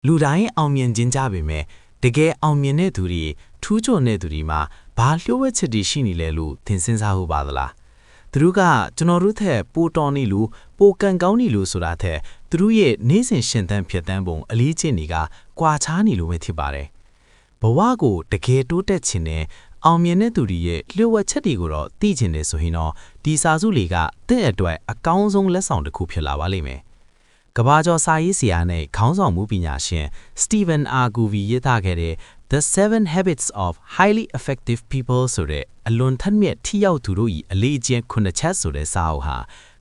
လူတိုင်းအောင်မြင်ခြင်းကြပေမဲ့တကယ်အောင်မြင်တဲ့သူတွေထူးချွန်တဲ့သူတွေမှာဘာလျှို့ဝှက်ချက်တွေရှိနေလဲလို့သင်စဉ်းစားဖို့ပါသလားသူတို့ကကျွန်တော်တို့ထက်ပိုတော်နေလို့ပိုကန်ကောင်းနေလို့ဆိုတာထက်သူတို့ရဲ့နေ့စဉ်ရှင်သန်ဖြစ်တမ်းပုံအလေးချင်းတွေကကွာခြားနေလို့ပဲဖြစ်ပါတယ်ဘဝကိုတကယ်တိုးတက်ခြင်းနဲ့အောင်မြင်တဲ့သူတွေရဲ့လျှို့ဝှက်ချက်တွေကိုတော့သိချင်တယ်ဆိုရင်တော့ဒီစာစုလေးကတဲ့အတွက်အကောင်းဆုံးလက်ဆောင်တစ်ခုဖြစ်လာပါလိမ့်မယ်ကဘာကျော်စာရေးဆရာနဲ့ခေါင်းဆောင်မှုပညာရှင် Stephen R. Covey ရေးသားခဲ့တဲ့ The 7 Habits of Highly Effective People ဆိုတဲ့အလွန်ထက်မြက်ထိရောက်သူတို့၏အလေးအကျင့်9ချက်ဆိုတဲ့စာအုပ်ဟာ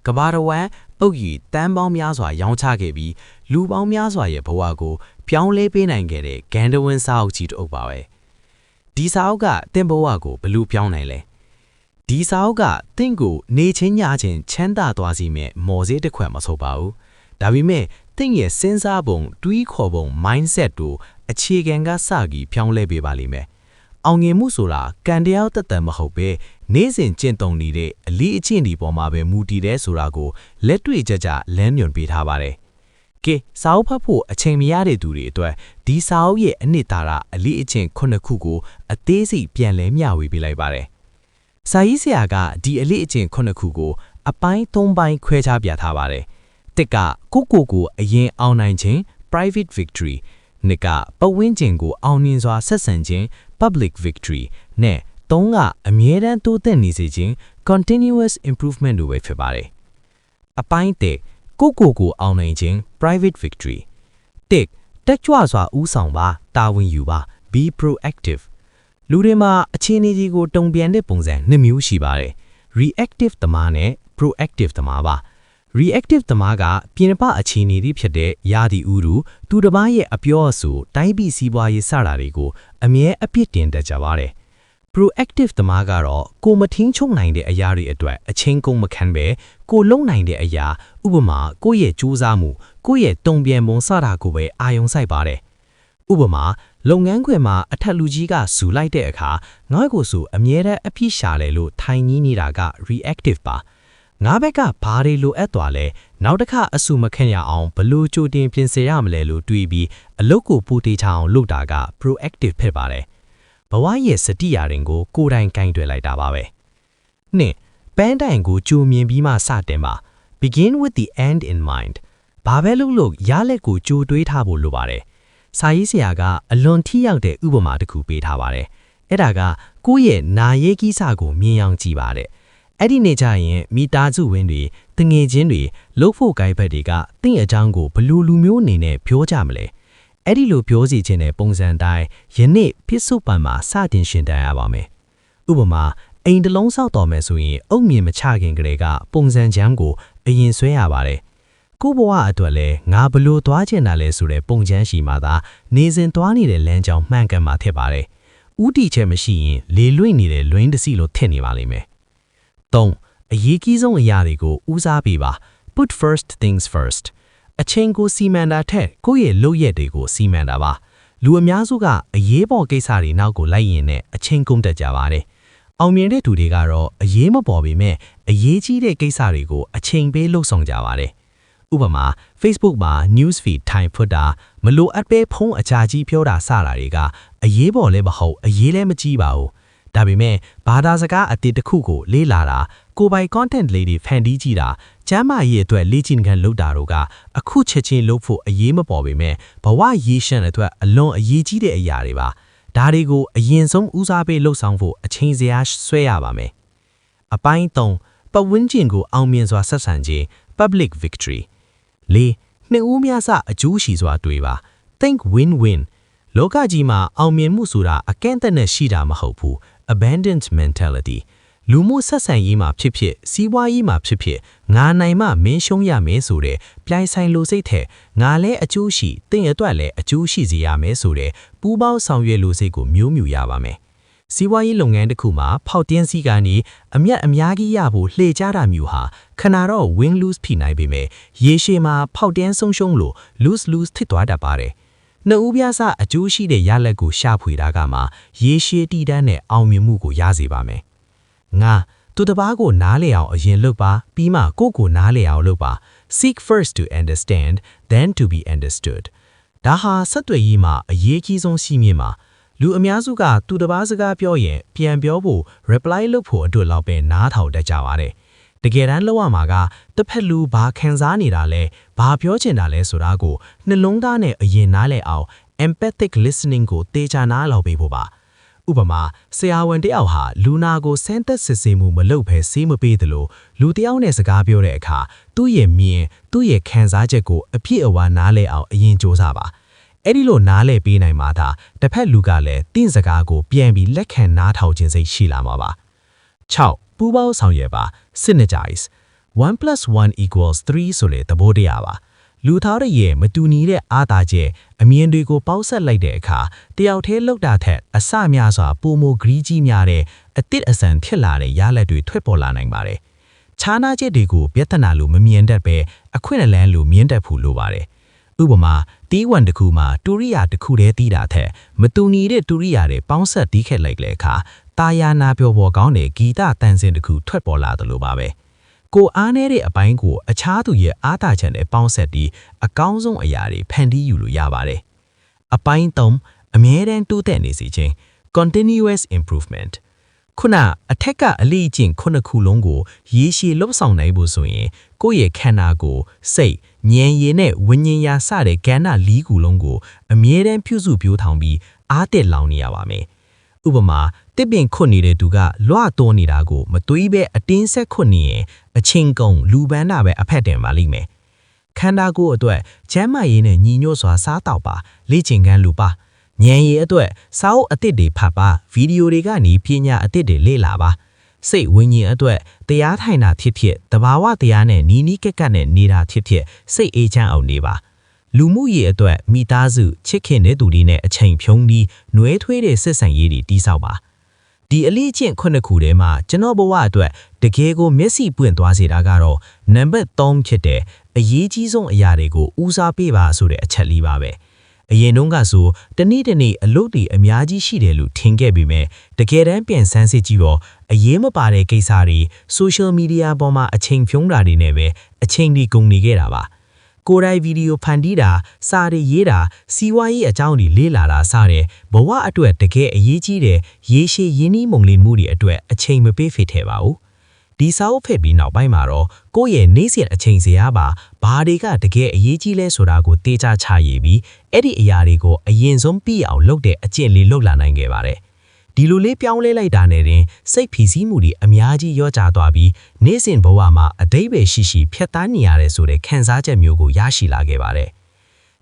ကဘာတော်ဝန်ပုတ်ရည်တန်းပေါင်းများစွာရောင်းချခဲ့ပြီးလူပေါင်းများစွာရဲ့ဘဝကိုပြောင်းလဲပေးနိုင်ခဲ့တဲ့ဂန္ဓဝင်စာအုပ်ကြီးတစ်အုပ်ပါပဲဒီစာအုပ်ကတင့်ဘဝကိုဘယ်လိုပြောင်းနိုင်လဲဒီစာအုပ်ကတင့်ကိုနေချင်းညချင်းချမ်းသာသွားစေမယ့်မော်စေးတစ်ခွက်မဆိုပါဘူးဒါပေမဲ့တင့်ရဲ့စဉ်းစားပုံတွေးခေါ်ပုံ mindset တို့အခြေခံကစပြီးဖြောင်းလဲပေးပါလိမ့်မယ်။အောင်မြင်မှုဆိုတာကံတရားတသက်မဟုတ်ပဲနေ့စဉ်ကျင့်သုံးနေတဲ့အလေးအကျင့်ဒီပေါ်မှာပဲမူတည်တဲ့ဆိုတာကိုလက်တွေ့ကြကြလမ်းညွှန်ပေးထားပါတယ်။ကဲစာအုပ်ဖတ်ဖို့အချိန်မရတဲ့သူတွေအတွက်ဒီစာအုပ်ရဲ့အနှစ်သာရအလေးအကျင့်9ခုကိုအသေးစိတ်ပြန်လည်မျှဝေပေးလိုက်ပါတယ်။စာရေးဆရာကဒီအလေးအကျင့်9ခုကိုအပိုင်း3ပိုင်းခွဲခြားပြထားပါတယ်။တစ်ကကိုအရင်အောင်နိုင်ခြင်း private victory နှစ်ကပတ်ဝန်းကျင်ကိုအောင်မြင်စွာဆက်ဆံခြင်း public victory နဲ့သုံးကအမြဲတမ်းတိုးတက်နေစေခြင်း continuous improvement တို့ပဲဖြစ်ပါတယ်အပိုင်းတစ်ကိုအောင်နိုင်ခြင်း private victory တက်ကြွစွာဦးဆောင်ပါတာဝန်ယူပါ be proactive လူတွေမှာအခြေအနေကြီးကိုတုံ့ပြန်တဲ့ပုံစံနှစ်မျိုးရှိပါတယ် reactive သမားနဲ့ proactive သမားပါreactive သမားကပြင်ပအခြေအနေတွေဖြစ်တဲ့ရာသီဥတုသူတစ်ပါးရဲ့အပြောအဆိုတိုင်းပြည်စီးပွားရေးစတာတွေကိုအမြဲအပြစ်တင်တတ်ကြပါတယ် proactive သမားကတော့ကိုမထင်းချုံနိုင်တဲ့အရာတွေအတွက်အချင်းကုန်မခံပဲကိုလုံနိုင်တဲ့အရာဥပမာကိုယ့်ရဲ့ကြိုးစားမှုကိုယ့်ရဲ့တုံ့ပြန်ပုံစတာကိုပဲအာရုံစိုက်ပါတယ်ဥပမာလုပ်ငန်းခွင်မှာအထက်လူကြီးကစူလိုက်တဲ့အခါငါ့ကိုဆိုအမြဲတမ်းအပြစ်ရှာလဲလို့ထိုင်ကြီးနေတာက reactive ပါငါဘက်ကဘာတွေလိုအပ်သွားလဲနောက်တစ်ခါအဆူမခံရအောင်ဘလို့ကြိုတင်ပြင်ဆင်ရမလဲလို့တွေးပြီးအလုပ်ကိုပူတေချအောင်လုပ်တာက proactive ဖြစ်ပါတယ်ဘဝရဲ့စတိယာရင်ကိုကိုယ်တိုင်ကင်တွယ်လိုက်တာပါပဲနှစ်ပန်းတိုင်ကိုကြိုမြင်ပြီးမှစတင်ပါ begin with the end in mind ဘာပဲလုပ်ရလက်ကိုကြိုတွေးထားဖို့လိုပါတယ်စာရေးဆရာကအလွန်ထိရောက်တဲ့ဥပမာတစ်ခုပေးထားပါတယ်အဲ့ဒါကကိုယ့်ရဲ့နာရေးကိစ္စကိုမြင်အောင်ကြည့်ပါတယ်အဲ့ဒီနေကြရင်မိသားစုဝင်တွေတငယ်ချင်းတွေလှုပ်ဖို့ကိုက်ဘက်တွေကတင့်အကြောင်းကိုဘလူလူမျိုးအနေနဲ့ပြောကြမလဲအဲ့ဒီလိုပြောစီခြင်းတဲ့ပုံစံတိုင်းယနေ့ဖြစ်စုပံမှာစတင်ရှင်တန်ရပါမယ်ဥပမာအိမ်တလုံးဆောက်တော်မယ်ဆိုရင်အုတ်မြင်မချခင်ကလေးကပုံစံချမ်းကိုအရင်ဆွဲရပါတယ်ကိုဘဝအတွက်လဲငါဘလို့သွားချင်တာလဲဆိုတဲ့ပုံချမ်းရှိမှသာနေစဉ်သွားနေတဲ့လမ်းကြောင်းမှန်ကန်မှာဖြစ်ပါတယ်ဥတီချက်မရှိရင်လေလွင့်နေတဲ့လွင်းတစီလိုထစ်နေပါလိမ့်မယ်3အရေးကြီးဆုံးအရာတွေကိုဦးစားပေးပါ put first things first အချိန်ကိုစီမံတာထက်ကိုယ့်ရဲ့လုပ်ရက်တွေကိုစီမံတာပါလူအများစုကအရေးပေါ်ကိစ္စတွေနောက်ကိုလိုက်ရင်နဲ့အချိန်ကုန်တတ်ကြပါတယ်အောင်မြင်တဲ့သူတွေကတော့အရေးမပေါ်ပေမဲ့အရေးကြီးတဲ့ကိစ္စတွေကိုအချိန်ပေးလှုပ်ဆောင်ကြပါတယ်ဥပမာ Facebook မှာ news feed time ဖွတ်တာမလိုအပ်ပဲဖုန်းအချာကြီးပြောတာစတာတွေကအရေးပေါ်လည်းမဟုတ်အရေးလည်းမကြီးပါဘူးဒါပေမဲ့ဘာသာစကားအတစ်တစ်ခုကိုလေ့လာတာကိုပိုင် content လေးတွေဖန်တီးကြည့်တာကျမ်းမာရေးအတွက်လေ့ကျင့်ခန်းလုပ်တာတို့ကအခုချက်ချင်းလုပ်ဖို့အရေးမပေါ်ပေမဲ့ဘဝရေးရှင်းအတွက်အလွန်အရေးကြီးတဲ့အရာတွေပါဒါတွေကိုအရင်ဆုံးဦးစားပေးလှုပ်ဆောင်ဖို့အချိန်စရာဆွဲရပါမယ်အပိုင်း3ပတ်ဝန်းကျင်ကိုအောင်မြင်စွာဆက်ဆံခြင်း public victory နှစ်ဦးများစအကျိုးရှိစွာတွေ့ပါ think win-win လောကကြီးမှာအောင်မြင်မှုဆိုတာအကန့်အသတ်နဲ့ရှိတာမဟုတ်ဘူး abundant mentality လူမှုဆက်ဆံရေးမှာဖြစ်ဖြစ်စီးပွားရေးမှာဖြစ်ဖြစ်ငါနိုင်မှမင်းရှုံးရမယ်ဆိုတဲ့ပြိုင်ဆိုင်လိုစိတ်ထဲငါလည်းအကျိုးရှိသင်အတွက်လည်းအကျိုးရှိစေရမယ်ဆိုတဲ့ပူးပေါင်းဆောင်ရွက်လိုစိတ်ကိုမျိုးမြူရပါမယ်စီးပွားရေးလုပ်ငန်းတစ်ခုမှာဖောက်တင်းစည်းကနေအမြတ်အများကြီးရဖို့လှည့်ကြတာမျိုးဟာခဏတော့ win lose ဖြစ်နိုင်ပေမဲ့ရေရှည်မှာဖောက်တင်းဆုံးရှုံးလို့ lose ဖြစ်သွားတတ်ပါတယ်နှစ်ဦးပြစအကျိုးရှိတဲ့ရလဒ်ကိုရှာဖွေတာကမှရေရှည်တည်တံ့တဲ့အောင်မြင်မှုကိုရစေပါမယ်ငါသူတစ်ပါးကိုနားလည်အောင်အရင်လုပ်ပါပြီးမှကိုနားလည်အောင်လုပ်ပါ seek first to understand then to be understood ဒါဟာဆက်သွယ်ရေးမှာအရေးကြီးဆုံးရှိမြင့်မှာလူအများစုကသူတစ်ပါးစကားပြောရင်ပြန်ပြောဖို့ reply လုပ်ဖို့အတွက်လောက်ပဲနားထောင်တတ်ကြပါတယ်တကယ်တမ်းလောက်ရမှာကတစ်ဖက်လူဘာခံစားနေတာလဲဘာပြောချင်တာလဲဆိုတာကိုနှလုံးသားနဲ့အရင်နားလည်အောင် empathic listening ကိုတေချာနားလောက်ပေးဖို့ပါဥပမာဆရာဝန်တယောက်ဟာလူနာကိုစမ်းသပ်စစ်ဆေးမှုမလုပ်ဘဲဆေးမပေးသလိုလူတယောက်နဲ့စကားပြောတဲ့အခါသူ့ရဲ့မြင်သူ့ရဲ့ခံစားချက်ကိုအပြည့်အဝနားလည်အောင်အရင်စ조사ပါအဲ့ဒီလိုနားလည်ပေးနိုင်မှသာတစ်ဖက်လူကလည်းတင့်စကားကိုပြန်ပြီးလက်ခံနားထောင်ခြင်းစိတ်ရှိလာမှာပါ6ပူးပေါင်းဆောင်ရွက်ပါ synergize 1 + 1 = 3ဆိုတဲ့သဘောတရားပါလူသားတွေရဲ့မတူညီတဲ့အားသာချက်အမြင်တွေကိုပေါင်းစပ်လိုက်တဲ့အခါတယောက်တည်းလောက်တာထက်အစများစွာပုံမဂရီးကြီးများတဲ့အသည့်အဆန်ဖြစ်လာတဲ့ရလဒ်တွေထွက်ပေါ်လာနိုင်ပါတယ်ခြားနာချက်တွေကိုပြဿနာလိုမမြင်တတ်ပဲအခွင့်အလမ်းလိုမြင်တတ်ဖို့လိုပါတယ်ဥပမာတီးဝမ်တစ်ခုမှာတူရိယာတစ်ခုတည်းတီးတာထက်မတူညီတဲ့တူရိယာတွေပေါင်းဆက်တီးခဲ့လိုက်တဲ့အခါတာယာနာပြောပေါ်ကောင်းတဲ့ဂီတတန်စင်တစ်ခုထွက်ပေါ်လာသလိုပါပဲကိုအားနည်းတဲ့အပိုင်းကိုအခြားသူရဲ့အားသာချက်နဲ့ပေါင်းဆက်ပြီးအကောင်းဆုံးအရာတွေဖန်တီးယူလို့ရပါတယ်အပိုင်း3အမြဲတမ်းတိုးတက်နေစေခြင်း continuous improvement ခုနအထက်ကအလေးကျင့်ခုနှစ်ခုလုံးကိုရေရှည်လှုပ်ဆောင်နိုင်ဖို့ဆိုရင်ကိုယ့်ရဲ့ခန္ဓာကိုယ်စိတ်ဉာဏ်ရည်နဲ့ဝိညာဉ်ရာစတဲ့ကဏ္ဍ၄ခုလုံးကိုအမြဲတမ်းပြုစုပြောင်းထောင်ပြီးအားတက်လောင်နေရပါမယ်ဥပမာတစ်ပင်ခွတ်နေတဲ့သူကလွှတ်တော်နေတာကိုမသွေးပဲအတင်းဆက်ခွတ်နေရင်အချင်းကုန်လူပန်းတာပဲအဖက်တင်ပါလိမ့်မယ်ခန္ဓာကိုယ်အတွက်ကျန်းမာရေးနဲ့ညီညွတ်စွာစားတောက်ပါလေ့ကျင့်ခန်းလူပါဉာဏ်ရည်အတွက်စာအုပ်အသစ်တွေဖတ်ပါဗီဒီယိုတွေကနေပညာအသစ်တွေလေ့လာပါစိတ်ဝိညာဉ်အတွက်တရားထိုင်တာဖြစ်တဘာဝတရားနဲ့နီးနီးကက်ကက်နဲ့နေတာဖြစ်စိတ်အေးချမ်းအောင်နေပါလူမှုရေးအတွက်မိသားစုချစ်ခင်တဲ့သူတွေနဲ့အချိန်ဖြုံးပြီးနှွေးထွေးတဲ့ဆက်ဆံရေးတွေတည်ဆောက်ပါဒီအလေးချင်းခုနှစ်ခုထဲမှာကျွန်တော်ဘဝအတွက်တကယ်ကိုမျက်စိပွင့်သွားစေတာကတော့နံပါတ်3ဖြစ်တဲ့အရေးကြီးဆုံးအရာတွေကိုဦးစားပေးပါဆိုတဲ့အချက်လေးပါပဲအရင်တုန်းကဆိုတနေ့အလုပ်တွေအများကြီးရှိတယ်လို့ထင်ခဲ့ပေမဲ့တကယ်တမ်းပြန်ဆန်းစစ်ကြည့်တော့အရေးမပါတဲ့ကိစ္စတွေ social media ပေါ်မှာအချိန်ဖြုံးတာတွေနဲ့ပဲအချိန်တွေကုန်နေခဲ့တာပါကိုယ်တိုင်ဗီဒီယိုဖန်တီးတာစာတွေရေးတာစီးပွားရေးအကြောင်းတွေလေ့လာတာစတဲ့ဘဝအတွက်တကယ်အရေးကြီးတဲ့ရေရှည်ရင်းနှီးမုံလင်းမှုတွေအတွက်အချိန်မပေးဖေထဲပါဘူးဒီစာအုပ်ဖက်ပြီးနောက်ပိုင်းမှာတော့ကိုယ့်ရဲ့နေ့စဉ်အချိန်စရာပါဘာတွေကတကယ်အရေးကြီးလဲဆိုတာကိုတေချာချရည်ပြီးအဲ့ဒီအရာတွေကိုအရင်ဆုံးပြီးအောင်လုပ်တဲ့အကျင့်လေးလုပ်လာနိုင်ခဲ့ပါတယ်ဒီလိုလေးပြောင်းလဲလိုက်တာနဲ့တင်စိတ်ဖိစီးမှုတွေအများကြီးရောကျသွားပြီးနေ့စဉ်ဘဝမှာအတိတ်ပဲရှိဖြတ်တန်းနေရတဲ့ဆိုတဲ့ခံစားချက်မျိုးကိုရရှိလာခဲ့ပါတယ်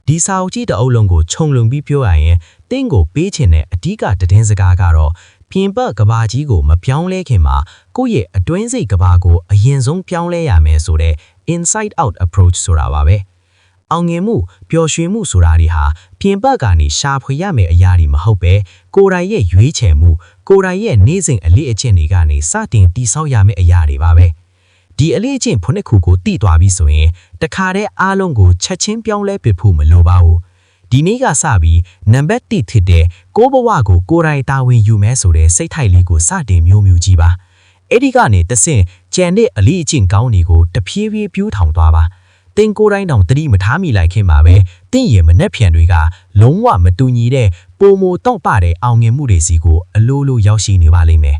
ဒီစာအုပ်ကြီးတအုပ်လုံးကိုခြုံလုံပြီးပြောရရင်တင့်ကိုပေးချင်တဲ့အဓိကသတင်းစကားကတော့ပြင်ပကဘာကြီးကိုမပြောင်းလဲခင်မှာကိုယ့်ရဲ့အတွင်းစိတ်ကဘာကိုအရင်ဆုံးပြောင်းလဲရမယ်ဆိုတဲ့ inside out approach ဆိုတာပါပဲအောင်ငင်မှုပျော်ရွှင်မှုဆိုတာတွေဟာပြင်ပကနေရှာဖွေရမယ့်အရာတွေမဟုတ်ပဲကိုယ်တိုင်ရဲ့ရွေးချယ်မှုကိုယ်တိုင်ရဲ့နေ့စဉ်အလေးအကျင့်တွေကနေစတင်တည်ဆောက်ရမယ့်အရာတွေပါပဲဒီအလေးအကျင့်ဖုန်းတစ်ခုကိုတည်သွားပြီဆိုရင်တခါတည်းအားလုံးကိုချက်ချင်းပြောင်းလဲပစ်ဖို့မလိုပါဘူးဒီနေ့ကစပြီးနံပါတ်1ဖြစ်တဲ့ကိုယ့်ဘဝကိုကိုယ်တိုင်တာဝန်ယူမယ်ဆိုတဲ့စိတ်ထိုက်လေးကိုစတင်မျိုးကြီးပါအဲ့ဒီကနေတဆင့်ကြံတဲ့အလေးအကျင့်ကောင်းတွေကိုတဖြည်းဖြည်းပြူးထောင်သွားပါတင်ကိုယ်တိုင်းတောင်တတိမထားမိလိုက်ခင်မှာပဲတင့်ရဲ့မနှက်ဖြန်တွေကလုံးဝမတူညီတဲ့ပုံမတောင့်ပတဲ့အောင်ငင်မှုတွေစီကိုအလိုလိုရောက်ရှိနေပါလိမ့်မယ်